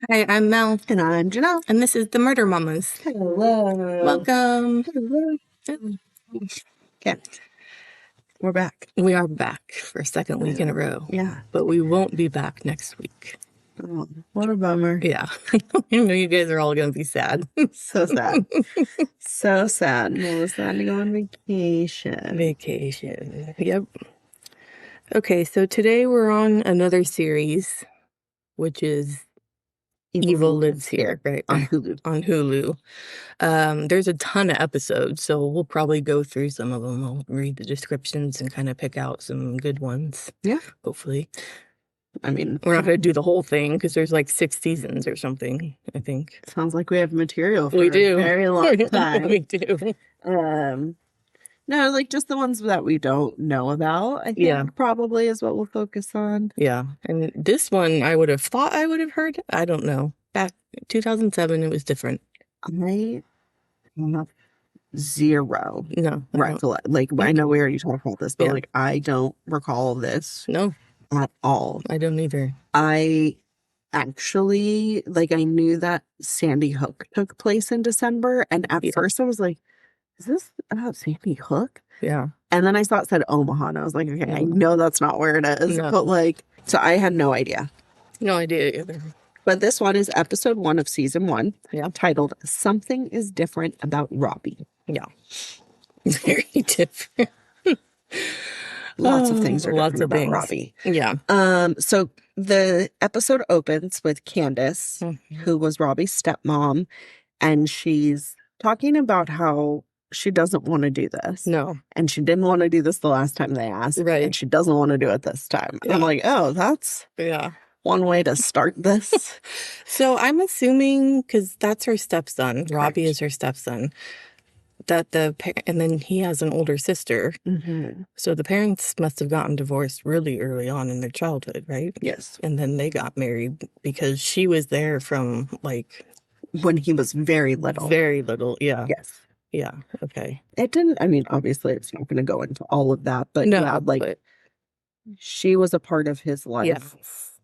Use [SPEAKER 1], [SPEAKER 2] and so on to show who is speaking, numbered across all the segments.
[SPEAKER 1] Hi, I'm Mel,
[SPEAKER 2] And I'm Janelle.
[SPEAKER 1] and this is the Murder Mamas.
[SPEAKER 2] Hello.
[SPEAKER 1] Welcome.
[SPEAKER 2] Hello. Okay. We're back.
[SPEAKER 1] We are back for a second week in a row.
[SPEAKER 2] Yeah.
[SPEAKER 1] But we won't be back next week.
[SPEAKER 2] Oh, what a bummer.
[SPEAKER 1] Yeah. I know you guys are all going to be sad.
[SPEAKER 2] So sad. So sad. Well, it's sad to go on vacation.
[SPEAKER 1] Vacation. Yep. Okay, so today we're on another series, which is Evil Lives Here, right?
[SPEAKER 2] On Hulu.
[SPEAKER 1] On Hulu. There's a ton of episodes, so we'll probably go through some of them. I'll read the descriptions and kind of pick out some good ones.
[SPEAKER 2] Yeah.
[SPEAKER 1] Hopefully.
[SPEAKER 2] I mean,
[SPEAKER 1] We're not going to do the whole thing because there's like 6 seasons or something, I think.
[SPEAKER 2] sounds like we have material for
[SPEAKER 1] We do.
[SPEAKER 2] a very long time.
[SPEAKER 1] We do.
[SPEAKER 2] No, like just the ones that we don't know about, I think probably is what we'll focus on.
[SPEAKER 1] Yeah. And this one I would have thought I would have heard. I don't know. Back 2007, it was different.
[SPEAKER 2] I have zero
[SPEAKER 1] No.
[SPEAKER 2] recollect. Like, I know we already talked about this, but
[SPEAKER 1] Yeah.
[SPEAKER 2] like, I don't recall this
[SPEAKER 1] No,
[SPEAKER 2] at all.
[SPEAKER 1] I don't either.
[SPEAKER 2] I actually, like, I knew that Sandy Hook took place in December, and at first I was like, is this about Sandy Hook?
[SPEAKER 1] Yeah.
[SPEAKER 2] And then I saw it said Omaha, and I was like, okay, I know that's not where it is.
[SPEAKER 1] No.
[SPEAKER 2] But like, so I had no idea.
[SPEAKER 1] No idea either.
[SPEAKER 2] But this one is episode 1 of season 1, titled Something is Different About Robbie.
[SPEAKER 1] Yeah. Very different.
[SPEAKER 2] Lots of things are
[SPEAKER 1] lots of
[SPEAKER 2] about
[SPEAKER 1] things.
[SPEAKER 2] Robbie.
[SPEAKER 1] Yeah.
[SPEAKER 2] So the episode opens with Candace, who was Robbie's stepmom, and she's talking about how she doesn't want to do this.
[SPEAKER 1] No.
[SPEAKER 2] And she didn't want to do this the last time they asked.
[SPEAKER 1] Right.
[SPEAKER 2] And she doesn't want to do it this time.
[SPEAKER 1] Yeah.
[SPEAKER 2] I'm like, oh, that's one way to start this.
[SPEAKER 1] So I'm assuming, because that's her stepson, Robbie is her stepson, that and then he has an older sister. So the parents must have gotten divorced really early on in their childhood, right?
[SPEAKER 2] Yes.
[SPEAKER 1] And then they got married because she was there from like
[SPEAKER 2] when he was very little.
[SPEAKER 1] Very little, yeah.
[SPEAKER 2] Yes.
[SPEAKER 1] Yeah, okay.
[SPEAKER 2] It didn't, I mean, obviously it's not going to go into all of that, but
[SPEAKER 1] no,
[SPEAKER 2] yeah, like
[SPEAKER 1] but
[SPEAKER 2] she was a part of his life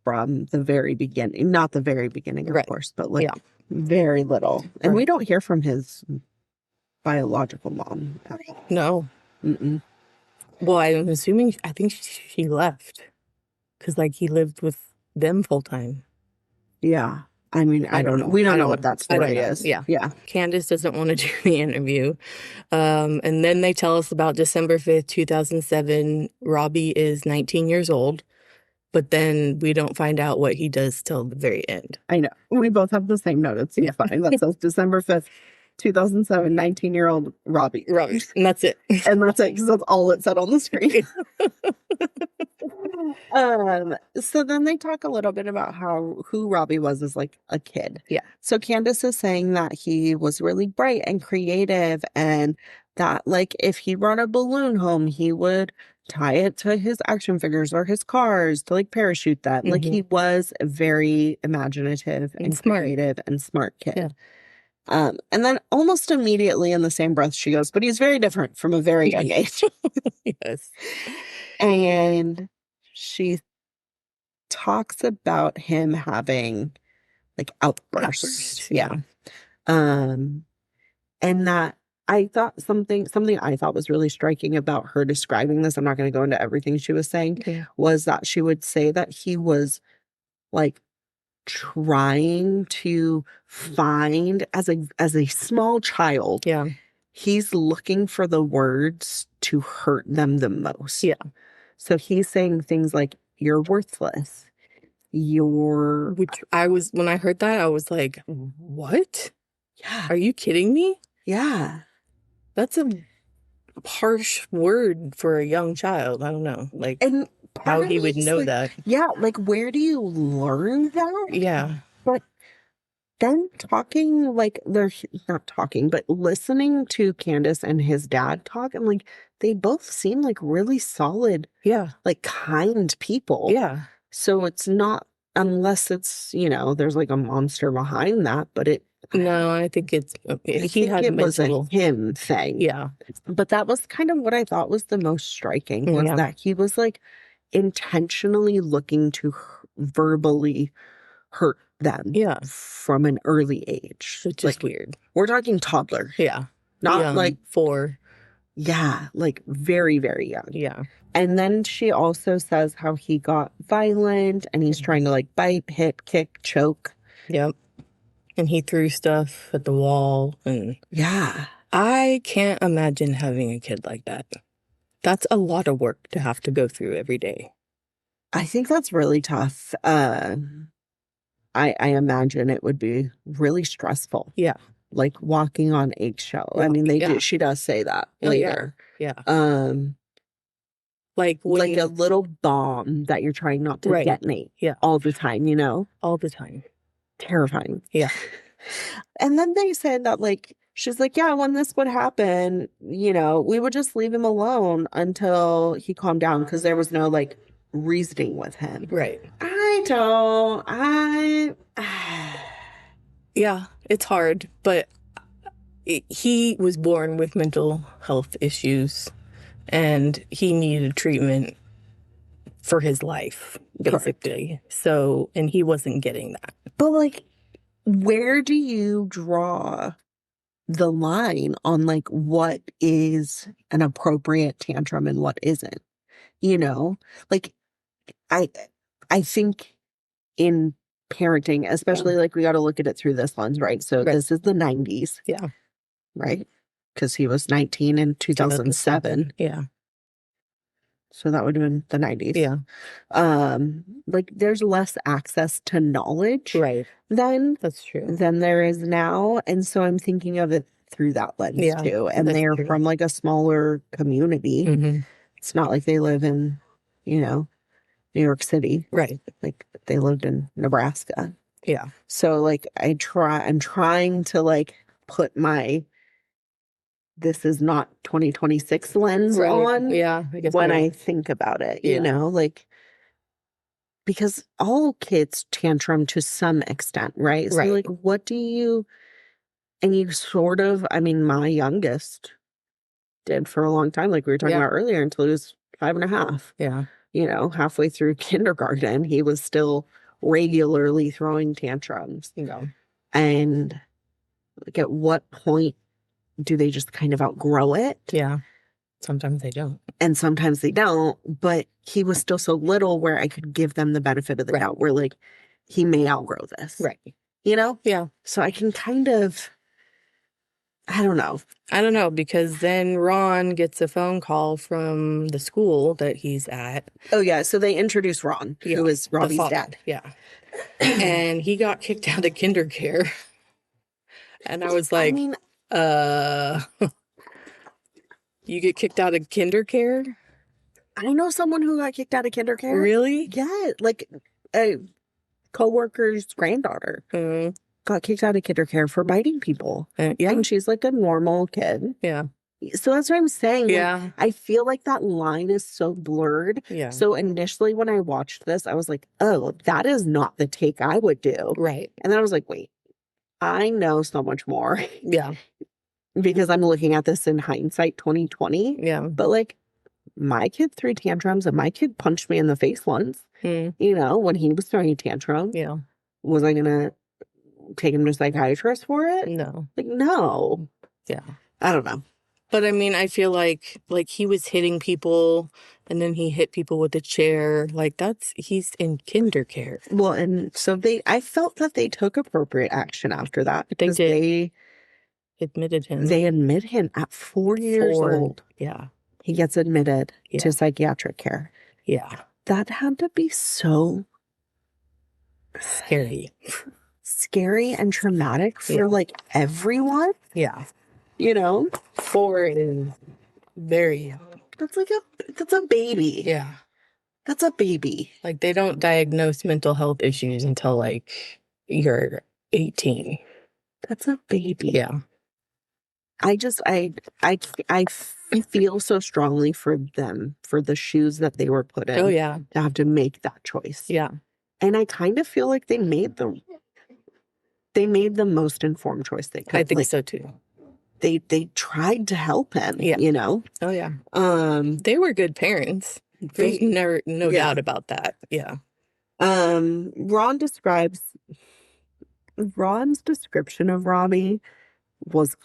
[SPEAKER 2] from the very beginning. Not the very beginning, of course, but like very little. And we don't hear from his biological mom at all.
[SPEAKER 1] No. Well, I'm assuming, I think she left because like he lived with them full time.
[SPEAKER 2] Yeah. I mean, I don't know. We don't know what that story is.
[SPEAKER 1] Yeah.
[SPEAKER 2] Yeah.
[SPEAKER 1] Candace doesn't want to do the interview. And then they tell us about December 5th, 2007. Robbie is 19 years old, but then we don't find out what he does till the very end.
[SPEAKER 2] I know. We both have the same note. It's fine. That says December 5th, 2007, 19-year-old Robbie.
[SPEAKER 1] Robbie. And that's it.
[SPEAKER 2] And that's it, because that's all it said on the screen. So then they talk a little bit about who Robbie was as like a kid.
[SPEAKER 1] Yeah.
[SPEAKER 2] So Candace is saying that he was really bright and creative, and that like if he brought a balloon home, he would tie it to his action figures or his cars to like parachute them. Like he was a very imaginative and creative and smart kid.
[SPEAKER 1] Yeah.
[SPEAKER 2] And then almost immediately in the same breath she goes, but he's very different from a very young age.
[SPEAKER 1] Yes.
[SPEAKER 2] And she talks about him having like outbursts. Yeah. And that I thought something I thought was really striking about her describing this, I'm not going to go into everything she was saying, was that she would say that he was like trying to find as a small child. Yeah. He's looking for the words to hurt them the most. Yeah. So he's saying things like, you're worthless. When
[SPEAKER 1] I heard that, I was like, what?
[SPEAKER 2] Yeah.
[SPEAKER 1] Are you kidding me?
[SPEAKER 2] Yeah.
[SPEAKER 1] That's a harsh word for a young child. I don't know. Like, and how he would know like, that.
[SPEAKER 2] Yeah. Like, where do you learn that?
[SPEAKER 1] Yeah.
[SPEAKER 2] But then talking, like, they're not talking, but listening to Candace and his dad talk, and like, they both seem like really solid, like kind people. Yeah. So it's not, unless it's, there's like a monster behind that, but
[SPEAKER 1] no, I think it
[SPEAKER 2] was a him thing. Yeah. But that was kind of what I thought was the most striking, was that he was like intentionally looking to verbally hurt them.
[SPEAKER 1] Yeah.
[SPEAKER 2] From an early age.
[SPEAKER 1] It's just weird.
[SPEAKER 2] We're talking toddler.
[SPEAKER 1] Yeah.
[SPEAKER 2] Not
[SPEAKER 1] young,
[SPEAKER 2] like
[SPEAKER 1] 4.
[SPEAKER 2] Yeah, like very, very young.
[SPEAKER 1] Yeah.
[SPEAKER 2] And then she also says how he got violent and he's trying to like bite, hit, kick, choke.
[SPEAKER 1] Yep. And he threw stuff at the wall. And
[SPEAKER 2] yeah.
[SPEAKER 1] I can't imagine having a kid like that. That's a lot of work to have to go through every day.
[SPEAKER 2] I think that's really tough. I imagine it would be really stressful.
[SPEAKER 1] Yeah.
[SPEAKER 2] Like walking on eggshell. I mean, she does say that later.
[SPEAKER 1] Yeah.
[SPEAKER 2] Like a little bomb that you're trying not to detonate.
[SPEAKER 1] Yeah.
[SPEAKER 2] All the time, you know?
[SPEAKER 1] All the time.
[SPEAKER 2] Terrifying.
[SPEAKER 1] Yeah.
[SPEAKER 2] And then they said that like, she's like, yeah, when this would happen, you know, we would just leave him alone until he calmed down because there was no like reasoning with him.
[SPEAKER 1] Right. Yeah, it's hard, but he was born with mental health issues and he needed treatment for his life, basically. Correct. So, and he wasn't getting that.
[SPEAKER 2] But like, where do you draw the line on like what is an appropriate tantrum and what isn't? You know, like I think in parenting, especially like we got to look at it through this lens, right? So this is the 90s.
[SPEAKER 1] Yeah.
[SPEAKER 2] Right? Because he was 19 in 2007.
[SPEAKER 1] Yeah.
[SPEAKER 2] So that would have been the 90s.
[SPEAKER 1] Yeah.
[SPEAKER 2] Like there's less access to knowledge.
[SPEAKER 1] Right.
[SPEAKER 2] Then.
[SPEAKER 1] That's true.
[SPEAKER 2] Than there is now. And so I'm thinking of it through that lens too. And they're from like a smaller community.
[SPEAKER 1] Mm-hmm.
[SPEAKER 2] It's not like they live in, you know, New York City.
[SPEAKER 1] Right.
[SPEAKER 2] Like they lived in Nebraska.
[SPEAKER 1] Yeah.
[SPEAKER 2] So like I'm trying to like put my this is not 2026 lens on when I think about it, you know, like because all kids tantrum to some extent, right? So like what do you and you sort of, I mean, my youngest did for a long time, like we were talking about earlier, until he was 5.5.
[SPEAKER 1] Yeah.
[SPEAKER 2] You know, halfway through kindergarten, he was still regularly throwing tantrums.
[SPEAKER 1] Yeah.
[SPEAKER 2] And like at what point do they just kind of outgrow it?
[SPEAKER 1] Yeah. Sometimes they don't.
[SPEAKER 2] And sometimes they don't. But he was still so little where I could give them the benefit of the doubt where like he may outgrow this.
[SPEAKER 1] Right.
[SPEAKER 2] You know?
[SPEAKER 1] Yeah.
[SPEAKER 2] So I can kind of I don't know,
[SPEAKER 1] because then Ron gets a phone call from the school that he's at.
[SPEAKER 2] Oh, yeah. So they introduced Ron, who is Robbie's dad.
[SPEAKER 1] Yeah. And he got kicked out of kinder care. And I was like, you get kicked out of kinder care?
[SPEAKER 2] I know someone who got kicked out of kinder care.
[SPEAKER 1] Really?
[SPEAKER 2] Yeah. Like a coworker's granddaughter.
[SPEAKER 1] Mm-hmm.
[SPEAKER 2] Got kicked out of kinder care for biting people. And she's like a normal kid.
[SPEAKER 1] Yeah.
[SPEAKER 2] So that's what I'm saying.
[SPEAKER 1] Yeah.
[SPEAKER 2] Like, I feel like that line is so blurred.
[SPEAKER 1] Yeah.
[SPEAKER 2] So initially when I watched this, I was like, oh, that is not the take I would do.
[SPEAKER 1] Right.
[SPEAKER 2] And then I was like, wait, I know so much more.
[SPEAKER 1] Yeah.
[SPEAKER 2] Because I'm looking at this in hindsight 2020.
[SPEAKER 1] Yeah.
[SPEAKER 2] But like my kid threw tantrums and my kid punched me in the face once. You know, when he was throwing a tantrum.
[SPEAKER 1] Yeah.
[SPEAKER 2] Was I going to take him to a psychiatrist for it?
[SPEAKER 1] No.
[SPEAKER 2] Like, no.
[SPEAKER 1] Yeah.
[SPEAKER 2] I don't know.
[SPEAKER 1] But I mean, I feel like he was hitting people and then he hit people with a chair. Like he's in kinder care.
[SPEAKER 2] Well, and so I felt that they took appropriate action after that.
[SPEAKER 1] They did. They admitted him.
[SPEAKER 2] They admit him at 4 years old.
[SPEAKER 1] Yeah.
[SPEAKER 2] He gets admitted to psychiatric care.
[SPEAKER 1] Yeah.
[SPEAKER 2] That had to be so scary and traumatic for like everyone.
[SPEAKER 1] Yeah.
[SPEAKER 2] You know?
[SPEAKER 1] 4 is very young.
[SPEAKER 2] That's a baby.
[SPEAKER 1] Yeah.
[SPEAKER 2] That's a baby.
[SPEAKER 1] Like they don't diagnose mental health issues until like you're 18.
[SPEAKER 2] That's a baby.
[SPEAKER 1] Yeah.
[SPEAKER 2] I feel so strongly for them, for the shoes that they were put in.
[SPEAKER 1] Oh, yeah.
[SPEAKER 2] To have to make that choice.
[SPEAKER 1] Yeah.
[SPEAKER 2] And I kind of feel like they made the most informed choice they could.
[SPEAKER 1] I think so too.
[SPEAKER 2] They tried to help him, you know?
[SPEAKER 1] Oh, yeah. They were good parents. There's no doubt about that. Yeah.
[SPEAKER 2] Ron describes Ron's description of Robbie was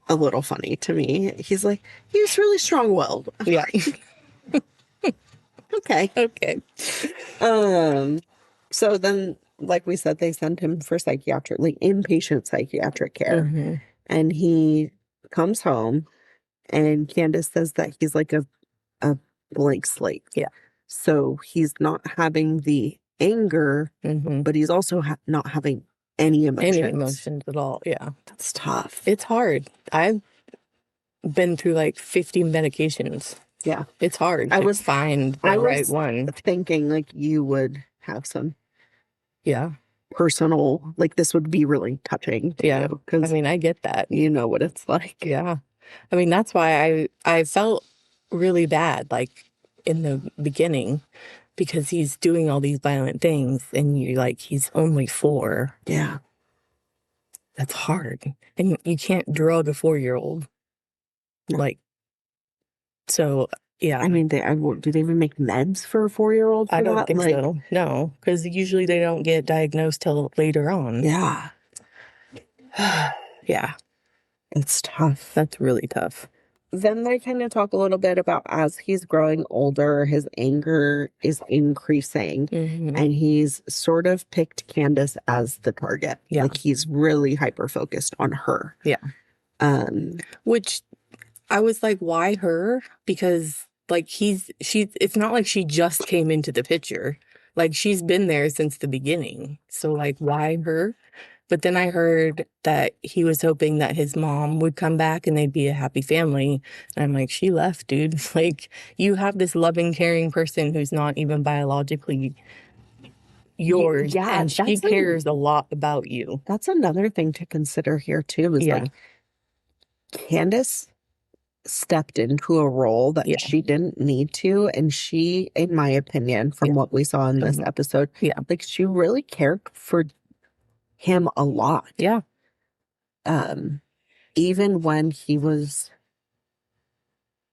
[SPEAKER 2] a little funny to me. He's like, he's really strong-willed.
[SPEAKER 1] Yeah.
[SPEAKER 2] Okay.
[SPEAKER 1] Okay.
[SPEAKER 2] So then, like we said, they send him for inpatient psychiatric care.
[SPEAKER 1] Mm-hmm.
[SPEAKER 2] And he comes home, and Candace says that he's like a blank slate.
[SPEAKER 1] Yeah.
[SPEAKER 2] So he's not having the anger, but he's also not having any emotions.
[SPEAKER 1] Any emotions at all. Yeah.
[SPEAKER 2] That's tough.
[SPEAKER 1] It's hard. I've been through like 50 medications.
[SPEAKER 2] Yeah.
[SPEAKER 1] It's hard to find the right one.
[SPEAKER 2] Thinking like you would have some personal, like this would be really touching to you. Because
[SPEAKER 1] I mean, I get that.
[SPEAKER 2] You know what it's like.
[SPEAKER 1] Yeah. I mean, that's why I felt really bad, like, in the beginning, because he's doing all these violent things, and you're like, he's only 4.
[SPEAKER 2] Yeah.
[SPEAKER 1] That's hard. And you can't drug a 4-year-old.
[SPEAKER 2] No.
[SPEAKER 1] Like, so, yeah.
[SPEAKER 2] I mean, do they even make meds for a 4-year-old?
[SPEAKER 1] I don't think so. No, because usually they don't get diagnosed till later on.
[SPEAKER 2] Yeah.
[SPEAKER 1] Yeah.
[SPEAKER 2] It's tough.
[SPEAKER 1] That's really tough.
[SPEAKER 2] Then they kind of talk a little bit about as he's growing older, his anger is increasing, and he's sort of picked Candace as the target.
[SPEAKER 1] Yeah.
[SPEAKER 2] Like he's really hyper-focused on her.
[SPEAKER 1] Yeah. Which I was like, why her? Because like it's not like she just came into the picture. Like she's been there since the beginning. So like, why her? But then I heard that he was hoping that his mom would come back and they'd be a happy family. And I'm like, she left, dude. Like, you have this loving, caring person who's not even biologically yours.
[SPEAKER 2] Yeah,
[SPEAKER 1] and she cares a lot about you.
[SPEAKER 2] That's another thing to consider here, too, is like Candace stepped into a role that she didn't need to. And she, in my opinion, from what we saw in this episode, like she really cared for him a lot.
[SPEAKER 1] Yeah.
[SPEAKER 2] Even when he was,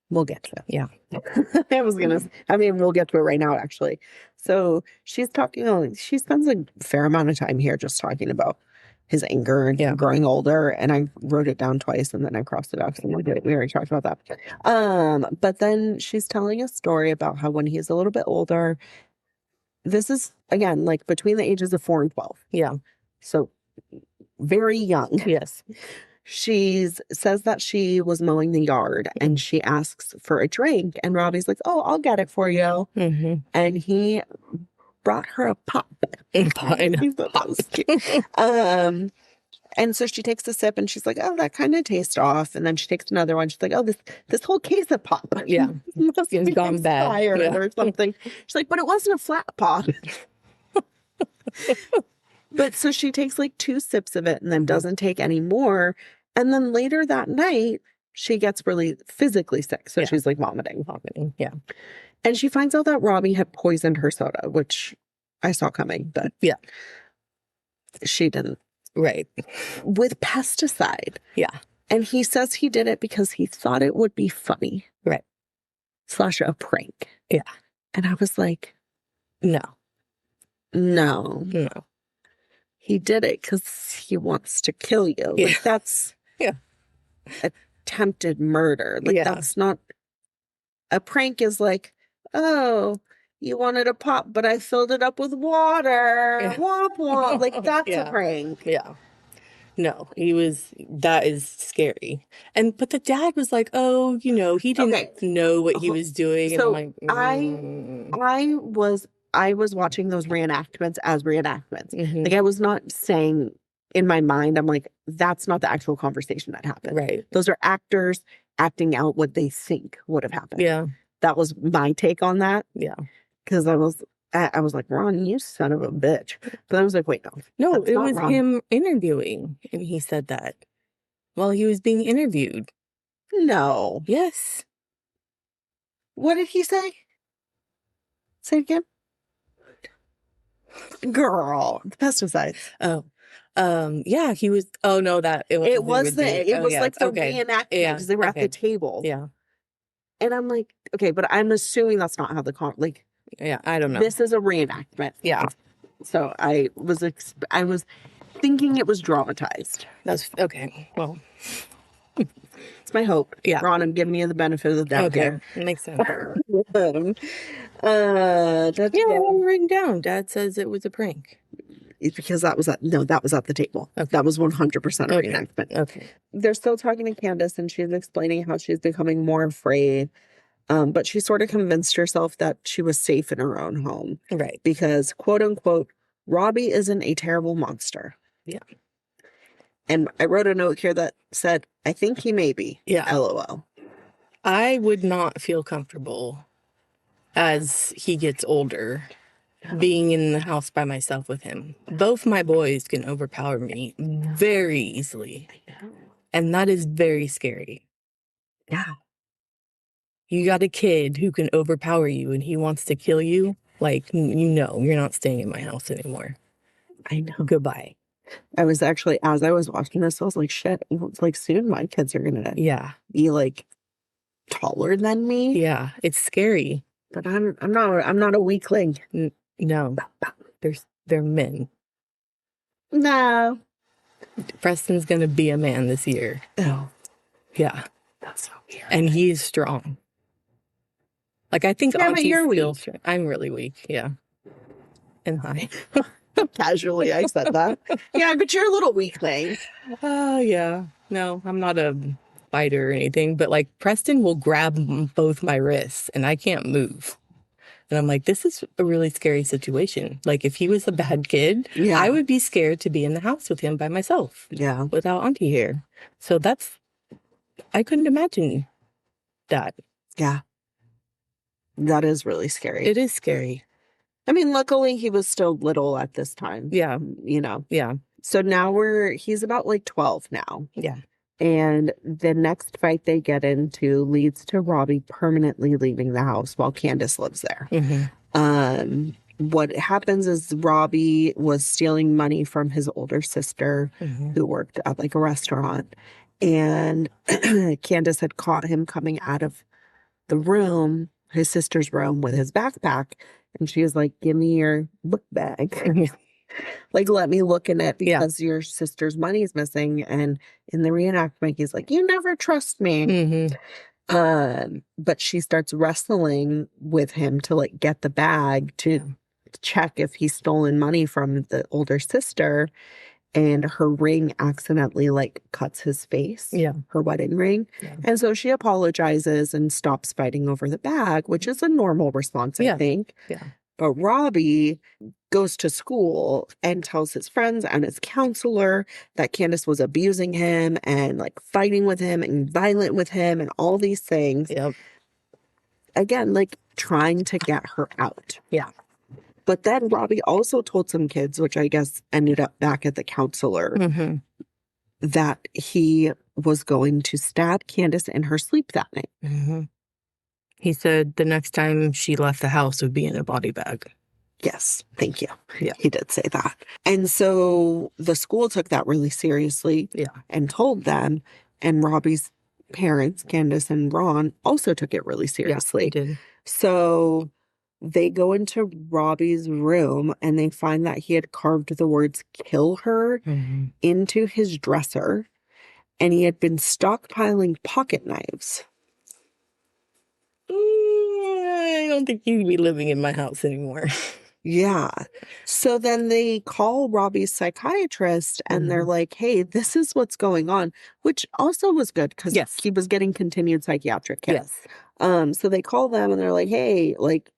[SPEAKER 2] we'll get to it.
[SPEAKER 1] Yeah.
[SPEAKER 2] We'll get to it right now, actually. So she's talking, she spends a fair amount of time here just talking about his anger and growing older. And I wrote it down twice and then I crossed it out because we already talked about that. But then she's telling a story about how when he's a little bit older, this is, again, like between the ages of 4 and 12.
[SPEAKER 1] Yeah.
[SPEAKER 2] So very young.
[SPEAKER 1] Yes.
[SPEAKER 2] She says that she was mowing the yard and she asks for a drink. And Robbie's like, oh, I'll get it for you. And he brought her a pop. And so she takes a sip and she's like, oh, that kind of tastes off. And then she takes another one. She's like, oh, this whole case of pop.
[SPEAKER 1] Yeah.
[SPEAKER 2] Must
[SPEAKER 1] it's gone bad.
[SPEAKER 2] Or something. She's like, but it wasn't a flat pop. But so she takes like 2 sips of it and then doesn't take any more. And then later that night, she gets really physically sick. So she's like vomiting.
[SPEAKER 1] Yeah.
[SPEAKER 2] And she finds out that Robbie had poisoned her soda, which I saw coming, but she didn't.
[SPEAKER 1] Right.
[SPEAKER 2] With pesticide.
[SPEAKER 1] Yeah.
[SPEAKER 2] And he says he did it because he thought it would be funny.
[SPEAKER 1] Right.
[SPEAKER 2] / a prank.
[SPEAKER 1] Yeah.
[SPEAKER 2] And I was like,
[SPEAKER 1] no.
[SPEAKER 2] He did it because he wants to kill you.
[SPEAKER 1] Yeah.
[SPEAKER 2] Like that's attempted murder. Like that's not, a prank is like, oh, you wanted a pop, but I filled it up with water. Womp womp. Like that's a prank.
[SPEAKER 1] Yeah. No, that is scary. But the dad was like, oh, he didn't know what he was doing.
[SPEAKER 2] So
[SPEAKER 1] and I'm like,
[SPEAKER 2] I was watching those reenactments as reenactments. Like I was not saying in my mind, I'm like, that's not the actual conversation that happened.
[SPEAKER 1] Right.
[SPEAKER 2] Those are actors acting out what they think would have happened.
[SPEAKER 1] Yeah.
[SPEAKER 2] That was my take on that.
[SPEAKER 1] Yeah.
[SPEAKER 2] Because I was like, Ron, you son of a bitch. But I was like, wait, no.
[SPEAKER 1] No, it was him interviewing. And he said that while he was being interviewed.
[SPEAKER 2] No.
[SPEAKER 1] Yes.
[SPEAKER 2] What did he say? Say it again. Girl, the pesticides.
[SPEAKER 1] Oh, yeah, he was. Oh no, it was
[SPEAKER 2] like the reenactment because they were at the table.
[SPEAKER 1] Yeah,
[SPEAKER 2] and I'm like, okay, but I'm assuming that's not how
[SPEAKER 1] yeah, I don't know.
[SPEAKER 2] This is a reenactment.
[SPEAKER 1] Yeah.
[SPEAKER 2] So I was thinking it was dramatized.
[SPEAKER 1] That's okay. Well,
[SPEAKER 2] it's my hope.
[SPEAKER 1] Yeah.
[SPEAKER 2] Ron, I'm giving you the benefit of the doubt here.
[SPEAKER 1] It makes sense.
[SPEAKER 2] I'm
[SPEAKER 1] written down. Dad says it was a prank.
[SPEAKER 2] Because that was at the table.
[SPEAKER 1] Okay.
[SPEAKER 2] That was 100% a reenactment.
[SPEAKER 1] Okay.
[SPEAKER 2] They're still talking to Candace, and she's explaining how she's becoming more afraid. But she sort of convinced herself that she was safe in her own home.
[SPEAKER 1] Right.
[SPEAKER 2] Because, quote unquote, Robbie isn't a terrible monster.
[SPEAKER 1] Yeah.
[SPEAKER 2] And I wrote a note here that said, I think he may be.
[SPEAKER 1] Yeah.
[SPEAKER 2] LOL.
[SPEAKER 1] I would not feel comfortable as he gets older being in the house by myself with him. Both my boys can overpower me very easily.
[SPEAKER 2] I know.
[SPEAKER 1] And that is very scary.
[SPEAKER 2] Yeah.
[SPEAKER 1] You got a kid who can overpower you and he wants to kill you. Like, you're not staying in my house anymore.
[SPEAKER 2] I know.
[SPEAKER 1] Goodbye.
[SPEAKER 2] I was actually, as I was watching this, I was like, shit, it's like soon my kids are going to be like taller than me.
[SPEAKER 1] Yeah, it's scary.
[SPEAKER 2] But I'm not a weakling.
[SPEAKER 1] No, they're men.
[SPEAKER 2] No.
[SPEAKER 1] Preston's going to be a man this year.
[SPEAKER 2] Oh.
[SPEAKER 1] Yeah.
[SPEAKER 2] That's so weird.
[SPEAKER 1] And he's strong. Like, I think
[SPEAKER 2] but you're weak.
[SPEAKER 1] Strong. I'm really weak, yeah. And high.
[SPEAKER 2] Casually, I said that. Yeah, but you're a little weakling.
[SPEAKER 1] Oh, yeah. No, I'm not a fighter or anything, but like Preston will grab both my wrists and I can't move. And I'm like, this is a really scary situation. Like, if he was a bad kid, I would be scared to be in the house with him by myself.
[SPEAKER 2] Yeah.
[SPEAKER 1] Without Auntie here. So I couldn't imagine that. Yeah.
[SPEAKER 2] That is really scary.
[SPEAKER 1] It is scary.
[SPEAKER 2] I mean, luckily he was still little at this time.
[SPEAKER 1] Yeah.
[SPEAKER 2] Yeah. So now he's about like 12 now.
[SPEAKER 1] Yeah.
[SPEAKER 2] And the next fight they get into leads to Robbie permanently leaving the house while Candace lives there.
[SPEAKER 1] Mm-hmm.
[SPEAKER 2] What happens is Robbie was stealing money from his older sister who worked at like a restaurant. And Candace had caught him coming out of the room, his sister's room, with his backpack. And she was like, give me your book bag. Like, let me look in it because your sister's money is missing. And in the reenactment, he's like, you never trust me. But she starts wrestling with him to like get the bag to check if he's stolen money from the older sister. And her ring accidentally like cuts his face. Yeah. Her wedding ring. Yeah. And so she apologizes and stops fighting over the bag, which is a normal response, I think. Yeah. But Robbie goes to school and tells his friends and his counselor that Candace was abusing him and like fighting with him and violent with him and all these things. Yep. Again, like trying to get her out. Yeah. But then Robbie also told some kids, which I guess ended up back at the counselor, that he was going to stab Candace in her sleep that night. He said the next time she left the house would be in a body bag. Yes, thank you. Yeah. He did say that. And so the school took that really seriously and told them. And Robbie's parents, Candace and Ron, also took it really seriously. Yeah, they did. So they go into Robbie's room and they find that he had carved the words "kill her" into his dresser, and he had been stockpiling pocket knives. I don't think you'd be living in my house anymore. Yeah. So then they call Robbie's psychiatrist and they're like, hey, this is what's going on, which also was good because he was getting continued psychiatric care. Yes. So they call them and they're like, hey, like,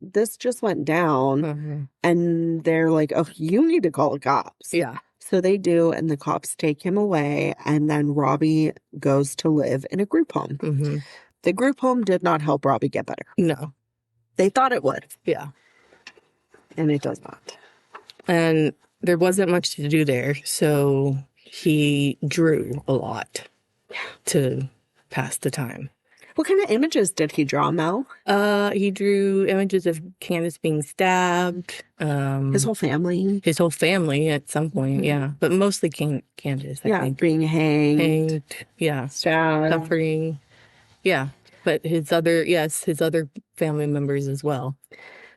[SPEAKER 2] this just went down. And they're like, oh, you need to call the cops. Yeah. So they do, and the cops take him away, and then Robbie goes to live in a group home. The group home did not help Robbie get better. No. They thought it would. Yeah. And it does not. And there wasn't much to do there, so he drew a lot to pass the time. What kind of images did he draw, Mel? He drew images of Candace being stabbed. His whole family? His whole family at some point, yeah. But mostly Candace, I think. Being hanged. Yeah. Stabbed. Suffering. Yeah. But his other family members as well.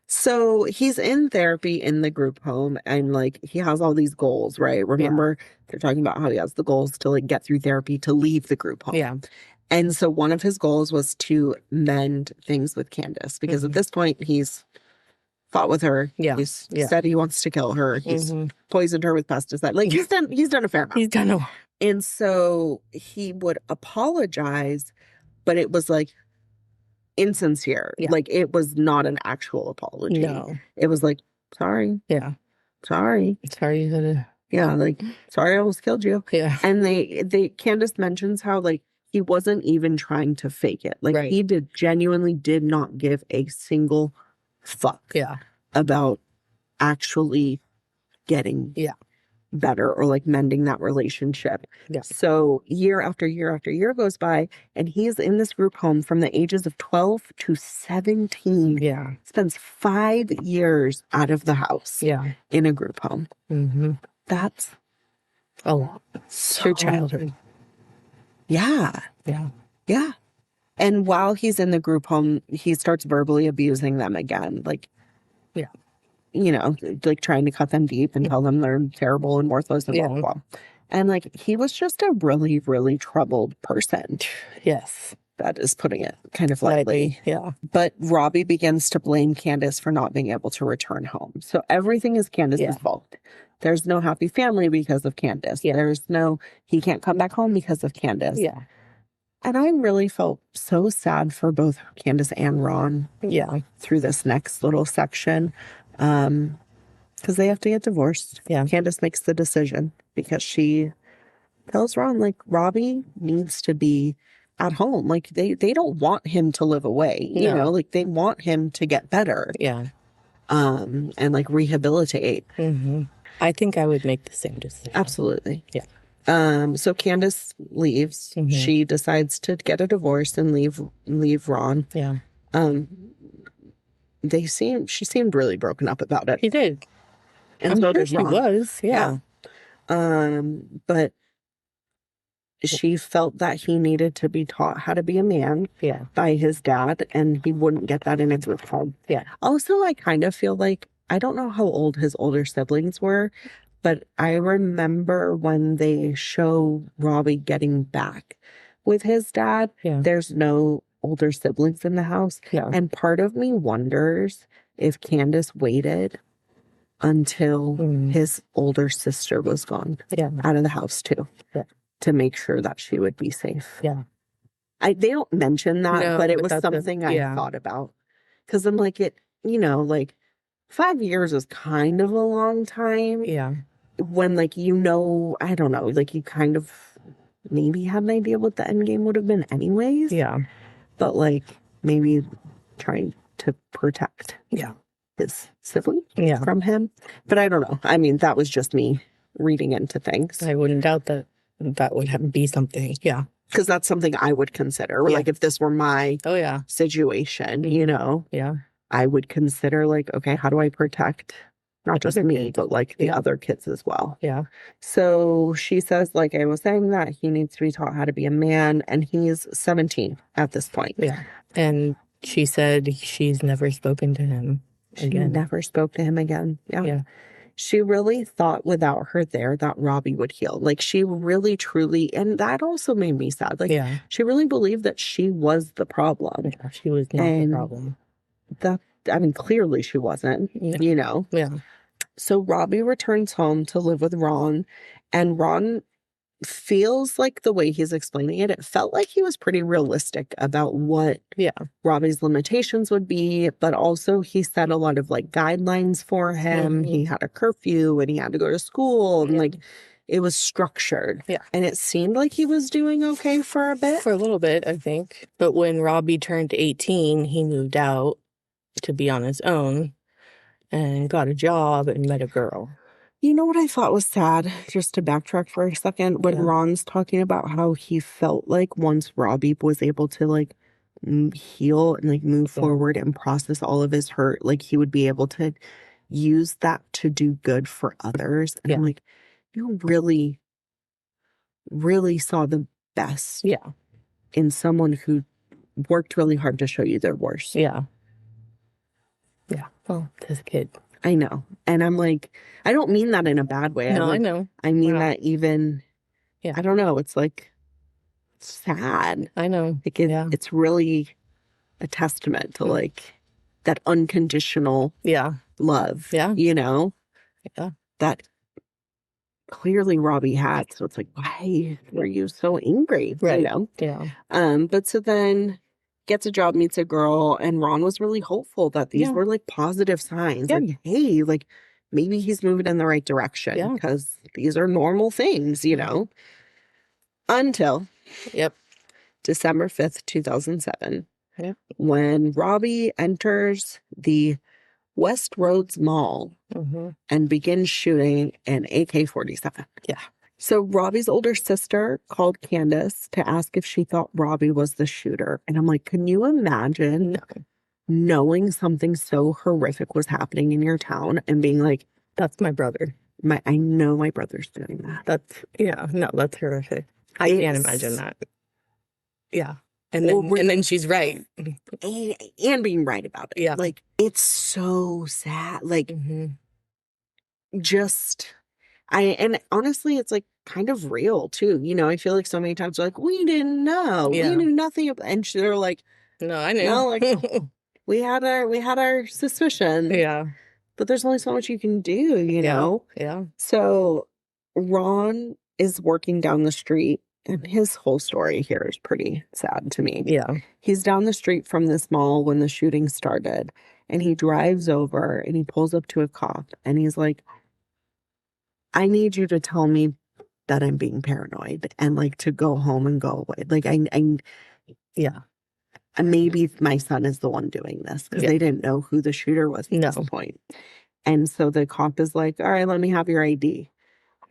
[SPEAKER 2] So he's in therapy in the group home, and like he has all these goals, right? Remember, they're talking about how he has the goals to like get through therapy to leave the group home.
[SPEAKER 1] Yeah.
[SPEAKER 2] And so one of his goals was to mend things with Candace, because at this point he's fought with her.
[SPEAKER 1] Yeah.
[SPEAKER 2] He's said he wants to kill her. He's poisoned her with pesticide. Like he's done a fair amount.
[SPEAKER 1] He's done a
[SPEAKER 2] And so he would apologize, but it was like insincere.
[SPEAKER 1] Yeah.
[SPEAKER 2] Like it was not an actual apology.
[SPEAKER 1] No.
[SPEAKER 2] It was like, sorry.
[SPEAKER 1] Yeah.
[SPEAKER 2] Sorry.
[SPEAKER 1] Sorry you had to...
[SPEAKER 2] Yeah, like, sorry I almost killed you.
[SPEAKER 1] Yeah.
[SPEAKER 2] And Candace mentions how like he wasn't even trying to fake it. Like he genuinely did not give a single fuck about actually getting better or like mending that relationship.
[SPEAKER 1] Yeah.
[SPEAKER 2] So year after year after year goes by, and he's in this group home from the ages of 12 to 17.
[SPEAKER 1] Yeah.
[SPEAKER 2] Spends 5 years out of the house.
[SPEAKER 1] Yeah.
[SPEAKER 2] In a group home.
[SPEAKER 1] Mm-hmm.
[SPEAKER 2] That's
[SPEAKER 1] a lot.
[SPEAKER 2] So,
[SPEAKER 1] Through childhood.
[SPEAKER 2] Yeah.
[SPEAKER 1] Yeah.
[SPEAKER 2] Yeah. And while he's in the group home, he starts verbally abusing them again. Like,
[SPEAKER 1] yeah.
[SPEAKER 2] You know, like trying to cut them deep and tell them they're terrible and worthless and blah, blah, blah. And like, he was just a really, really troubled person.
[SPEAKER 1] Yes.
[SPEAKER 2] That is putting it kind of lightly.
[SPEAKER 1] Yeah.
[SPEAKER 2] But Robbie begins to blame Candace for not being able to return home. So everything is Candace's fault. There's no happy family because of Candace. Yeah. He can't come back home because of Candace.
[SPEAKER 1] Yeah.
[SPEAKER 2] And I really felt so sad for both Candace and Ron.
[SPEAKER 1] Yeah.
[SPEAKER 2] Through this next little section. Because they have to get divorced.
[SPEAKER 1] Yeah.
[SPEAKER 2] Candace makes the decision because she tells Ron, like, Robbie needs to be at home. Like, they don't want him to live away. You know, like, they want him to get better.
[SPEAKER 1] Yeah.
[SPEAKER 2] And, like, rehabilitate.
[SPEAKER 1] Mm-hmm. I think I would make the same decision.
[SPEAKER 2] Absolutely.
[SPEAKER 1] Yeah.
[SPEAKER 2] So Candace leaves. Mm-hmm. She decides to get a divorce and leave Ron.
[SPEAKER 1] Yeah.
[SPEAKER 2] She seemed really broken up about it.
[SPEAKER 1] She did.
[SPEAKER 2] And
[SPEAKER 1] I'm
[SPEAKER 2] so
[SPEAKER 1] sure she was. Yeah.
[SPEAKER 2] But she felt that he needed to be taught how to be a man by his dad, and he wouldn't get that in his home.
[SPEAKER 1] Yeah.
[SPEAKER 2] Also, I kind of feel like, I don't know how old his older siblings were, but I remember when they show Robbie getting back with his dad, there's no older siblings in the house. Yeah. And part of me wonders if Candace waited until his older sister was gone out of the house too, to make sure that she would be safe. Yeah. They don't mention that, but it was something I thought about. Because I'm like, like 5 years is kind of a long time. Yeah. When like, I don't know, like you kind of maybe had an idea what the end game would have been anyways. Yeah. But like maybe trying to protect his sibling from him. But I don't know. I mean, that was just me reading into things.
[SPEAKER 1] I wouldn't doubt that would be something. Yeah.
[SPEAKER 2] Because that's something I would consider. Like if this were my situation,
[SPEAKER 1] Yeah.
[SPEAKER 2] I would consider like, okay, how do I protect not just me, but like the other kids as well. Yeah. So she says, like I was saying, that he needs to be taught how to be a man, and he's 17 at this point.
[SPEAKER 1] Yeah. And she said she's never spoken to him again.
[SPEAKER 2] She never spoke to him again. Yeah. She really thought without her there that Robbie would heal. Like she really, truly, and that also made me sad. Like she really believed that she was the problem.
[SPEAKER 1] Yeah, she was not the problem.
[SPEAKER 2] Clearly she wasn't, Yeah. So Robbie returns home to live with Ron, and Ron feels like the way he's explaining it felt like he was pretty realistic about what Robbie's limitations would be, but also he set a lot of like guidelines for him. He had a curfew and he had to go to school and like it was structured. Yeah. And it seemed like he was doing okay for a bit.
[SPEAKER 1] For a little bit, I think. But when Robbie turned 18, he moved out to be on his own and got a job and met a girl.
[SPEAKER 2] You know what I thought was sad, just to backtrack for a second, when Ron's talking about how he felt like once Robbie was able to like heal and like move forward and process all of his hurt, like he would be able to use that to do good for others. And I'm like, you really, really saw the best in someone who worked really hard to show you their worst.
[SPEAKER 1] Yeah. Yeah. Well, this kid.
[SPEAKER 2] I know. And I'm like, I don't mean that in a bad way.
[SPEAKER 1] No, I know.
[SPEAKER 2] I mean that even, I don't know. It's like sad.
[SPEAKER 1] I know.
[SPEAKER 2] Like it's really a testament to like that unconditional love. Yeah. You know? Yeah. That clearly Robbie had. So it's like, why were you so angry? Right. You know? Yeah. But so then gets a job, meets a girl, and Ron was really hopeful that these were like positive signs. Yeah. Like, hey, like maybe he's moving in the right direction because these are normal things, you know? Until December 5th, 2007, when Robbie enters the West Roads Mall and begins shooting an AK-47. Yeah. So Robbie's older sister called Candace to ask if she thought Robbie was the shooter. And I'm like, can you imagine knowing something so horrific was happening in your town and being like, that's my brother. I know my brother's doing that. That's horrific. I can't imagine that. Yeah. And then she's right. And being right about it. Yeah. Like, it's so sad. Like, and honestly, it's like kind of real too. You know, I feel like so many times like, we didn't know. Yeah. We knew nothing. And they're like, no, I knew. No, like, we had our suspicion. Yeah. But there's only so much you can do, you know? Yeah. So Ron is working down the street. And his whole story here is pretty sad to me. Yeah. He's down the street from this mall when the shooting started. And he drives over and he pulls up to a cop. And he's like, I need you to tell me that I'm being paranoid. And like to go home and go away. Like, yeah. And maybe my son is the one doing this. Because they didn't know who the shooter was at this point. And so the cop is like, all right, let me have your ID.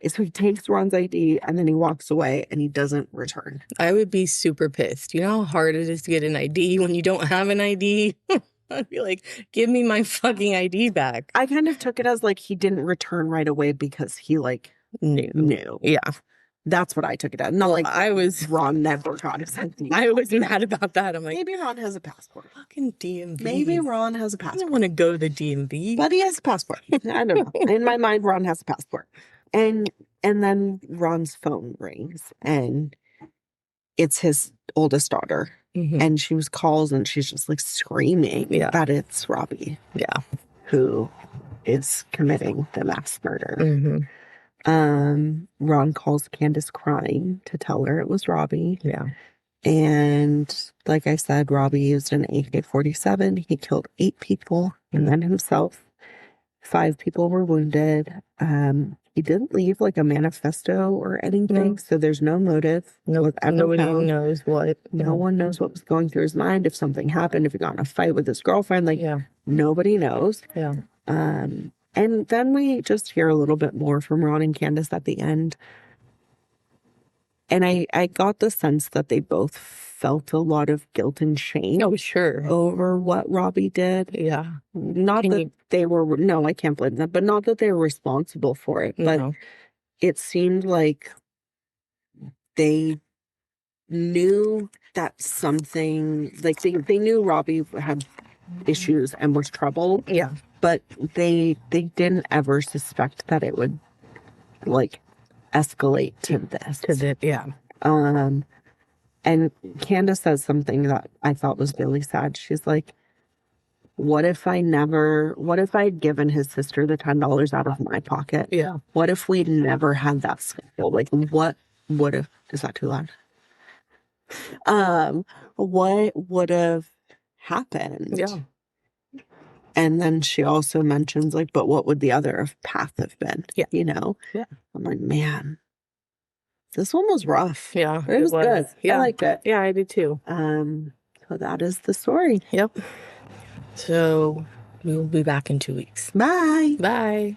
[SPEAKER 2] So he takes Ron's ID and then he walks away and he doesn't return. I would be super pissed. You know how hard it is to get an ID when you don't have an ID? I'd be like, give me my fucking ID back. I kind of took it as like he didn't return right away because he like knew. Yeah. That's what I took it as. No, like Ron never got his ID. I was mad about that. I'm like, maybe Ron has a passport. Fucking DMV. Maybe Ron has a passport. I don't want to go to the DMV. But he has a passport. I don't know. In my mind, Ron has a passport. And then Ron's phone rings and it's his oldest daughter. And she calls and she's just like screaming that it's Robbie. Yeah. Who is committing the mass murder. Ron calls Candace crying to tell her it was Robbie. Yeah. And like I said, Robbie used an AK-47. He killed 8 people and then himself. 5 people were wounded. He didn't leave like a manifesto or anything, so there's no motive. Nobody knows what. No one knows what was going through his mind. If something happened, if he got in a fight with his girlfriend, like nobody knows. Yeah. And then we just hear a little bit more from Ron and Candace at the end. And I got the sense that they both felt a lot of guilt and shame. Oh, sure. Over what Robbie did. Yeah. Not that they were, no, I can't blame them, but not that they were responsible for it. But it seemed like they knew that something, like they knew Robbie had issues and was trouble. Yeah. But they didn't ever suspect that it would like escalate to this. Yeah. And Candace says something that I thought was really sad. She's like, what if I'd given his sister the $10 out of my pocket? Yeah. What if we'd never had that schedule? Like, what would have, is that too loud? What would have happened? Yeah. And then she also mentions like, but what would the other path have been? Yeah. You know? Yeah. I'm like, man, this one was rough. Yeah. It was good. Yeah. I liked it. Yeah, I did too. So that is the story. Yep. So we will be back in 2 weeks. Bye. Bye.